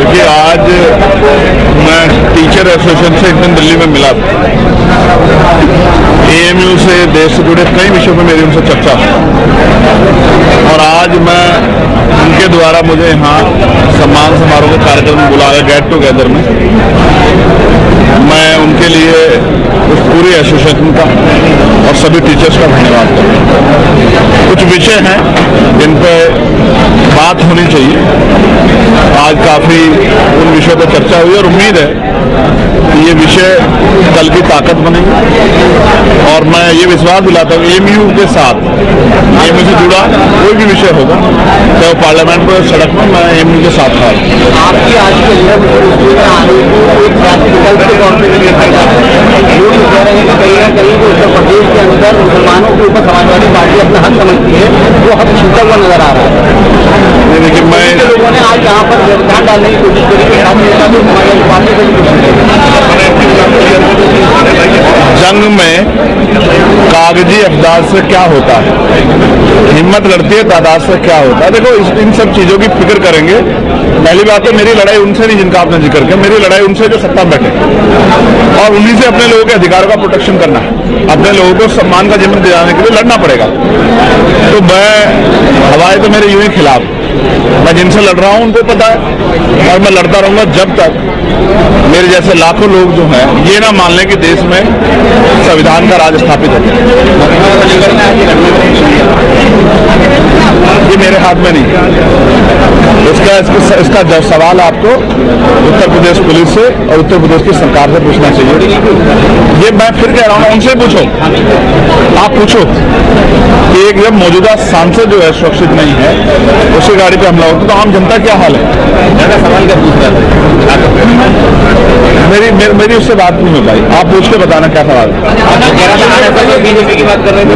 देखिए, आज मैं टीचर एसोसिएशन से एक दिन दिल्ली में मिला था। एएमयू से, देश से जुड़े कई विषयों पर मेरी उनसे चर्चा और आज मैं उनके द्वारा मुझे यहाँ सम्मान समारोह के कार्यक्रम में बुलाया, गेट टुगेदर में। मैं उनके लिए उस पूरी एसोसिएशन का और सभी टीचर्स का धन्यवाद करता हूँ। कुछ विषय हैं जिन पर बात होनी चाहिए। आज काफ़ी उन विषयों पर चर्चा हुई और उम्मीद है कि ये विषय कल की ताकत बनेगी और मैं ये विश्वास दिलाता हूँ एएमयू के साथ, एएमयू से जुड़ा कोई भी विषय होगा, चाहे वो पार्लियामेंट में, सड़क में, मैं एएमयू के साथ था। आपकी आज के उत्तर प्रदेश के अंदर मुसलमानों के ऊपर समाजवादी पार्टी अपना हक समझती है, वो हक छूटा हुआ नजर आ रहा है। देखिए, मैं लोगों ने आज यहाँ पर व्यवधान डालने की कोशिश करी है, समाजवादी पार्टी की जंग में कागजी अफदाद से क्या होता है, हिम्मत लड़ती है तादाद से क्या होता है। देखो, इन सब चीजों की फिक्र करेंगे। पहली बात तो मेरी लड़ाई उनसे नहीं जिनका आपने जिक्र किया, मेरी लड़ाई उनसे जो सत्ता में बैठे और उन्हीं से अपने लोगों के अधिकारों का प्रोटेक्शन करना है। अपने लोगों को सम्मान का जीवन दिलाने के लिए लड़ना पड़ेगा। तो मैं हवाएं तो मेरे यूं ही खिलाफ, मैं जिनसे लड़ रहा हूं उनको पता है और मैं लड़ता रहूंगा जब तक मेरे जैसे लाखों लोग जो हैं ये ना मान लें कि देश में संविधान का राज स्थापित है। ये मेरे हाथ में नहीं। इसका जब सवाल आपको उत्तर प्रदेश पुलिस से और उत्तर प्रदेश की सरकार से पूछना चाहिए। ये मैं फिर कह रहा हूँ, उनसे पूछो, आप पूछो कि एक जब मौजूदा सांसद जो है सुरक्षित नहीं है, उसकी गाड़ी पे हमला होता तो आम जनता क्या हाल है। ज्यादा सवाल क्या पूछ रहा था? मेरी उससे बात नहीं हो पाई। आप पूछ के बताना क्या सवाल है। बीजेपी की बात कर रहे थे,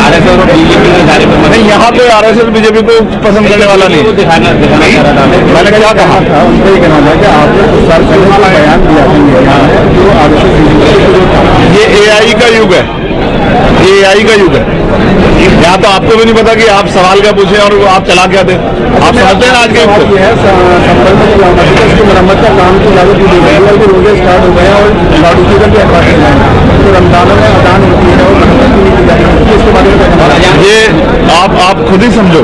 आरएसएस और बीजेपी के बारे में। नहीं, यहाँ पे आरएसएस बीजेपी को पसंद करने वाला नहीं। मैंने क्या कहा था, उनको ये कहना था कि आपने सर बयान दिया था, ये एआई का युग है, एआई का युग है। यहाँ तो आपको भी नहीं पता कि आप सवाल क्या पूछे और आप चला क्या दे। आप समझते हैं आज के युग को। मरम्मत का काम की लागत भी रोजे स्टार्ट हो गए और रमजानों में अदान होती है और इसके बारे में ये आप खुद ही समझो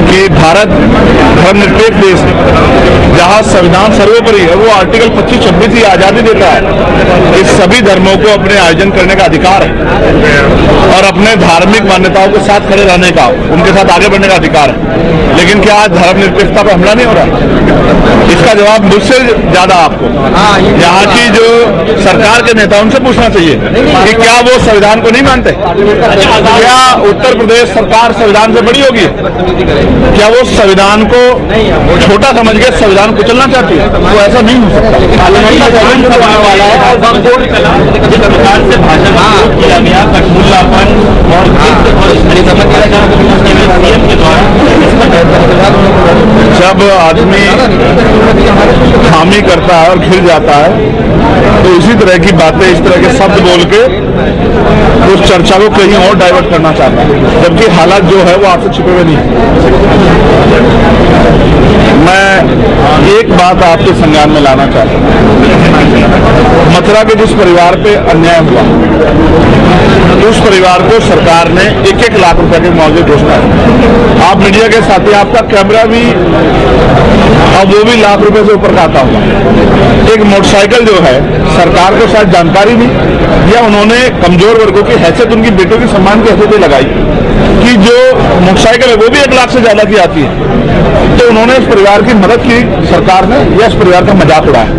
कि भारत धर्मनिरपेक्ष देश है जहाँ संविधान सर्वोपरि है। वो आर्टिकल 25-26 ही आजादी देता है कि सभी धर्मों को अपने आयोजन करने का अधिकार है और अपने धार्मिक मान्यताओं के साथ खड़े रहने का, उनके साथ आगे बढ़ने का अधिकार है। लेकिन क्या आज धर्मनिरपेक्षता पर हमला नहीं हो रहा? इसका जवाब मुझसे ज्यादा आपको यहाँ की जो सरकार के नेता उनसे पूछना चाहिए कि क्या वो संविधान को नहीं मानते। क्या उत्तर प्रदेश सरकार संविधान से बड़ी होगी? क्या वो संविधान को छोटा समझ के संविधान कुचलना चाहती है? तो ऐसा नहीं हो सकता। जब आदमी खामी करता है और घिर जाता है तो इसी तरह की बातें, इस तरह के शब्द बोल के उस चर्चा को कहीं और डाइवर्ट करना चाहता है, जबकि हालात जो है वो आपसे छिपे हुए नहीं है। मैं एक बात आपके संज्ञान में लाना चाहता हूँ। मथुरा के जिस परिवार पे अन्याय हुआ, उस परिवार को सरकार ने 1-1 लाख रुपए के मुआवजे घोषणा है। आप मीडिया के साथी, आपका कैमरा भी और वो भी लाख रुपए से ऊपर का आता होगा। एक मोटरसाइकिल जो है सरकार को शायद जानकारी नहीं या उन्होंने कमजोर वर्गों की हैसियत, उनकी बेटों की सम्मान की हैसियत लगाई कि जो मोटरसाइकिल है वो भी 1 लाख से ज्यादा की आती है। तो उन्होंने इस परिवार की मदद की सरकार ने, या इस परिवार का मजाक उड़ाया।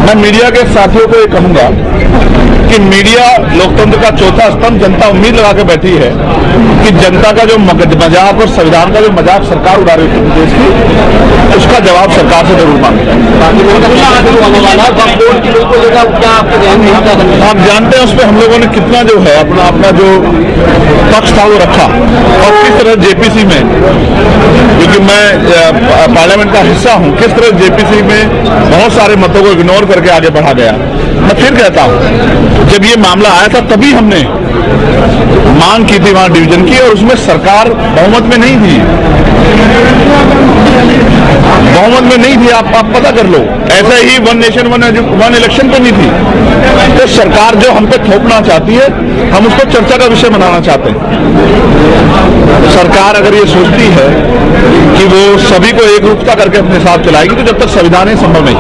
मैं मीडिया के साथियों को ये कहूंगा कि मीडिया लोकतंत्र का चौथा स्तंभ, जनता उम्मीद लगा के बैठी है कि जनता का जो मजाक और संविधान का जो मजाक सरकार उड़ा रही है उत्तर प्रदेश की, उसका जवाब सरकार से जरूर मांगे। आप जानते हैं उस पर हम लोगों ने कितना जो है अपना जो पक्ष था वो रखा और किस तरह जेपीसी में, क्योंकि मैं पार्लियामेंट का हिस्सा हूं, किस तरह जेपीसी में बहुत सारे मतों को इग्नोर करके आगे बढ़ा गया। मैं फिर कहता हूं, जब ये मामला आया था तभी हमने मांग की थी वहां डिवीजन की, और उसमें सरकार बहुमत में नहीं थी, बहुमत में नहीं थी। आप पता कर लो, ऐसा ही वन नेशन वन इलेक्शन पे नहीं थी। तो सरकार जो हम पे थोपना चाहती है, हम उसको चर्चा का विषय बनाना चाहते हैं। सरकार अगर ये सोचती है कि वो सभी को एक रूपता करके अपने साथ चलाएगी, तो जब तक संविधान ही संभव नहीं।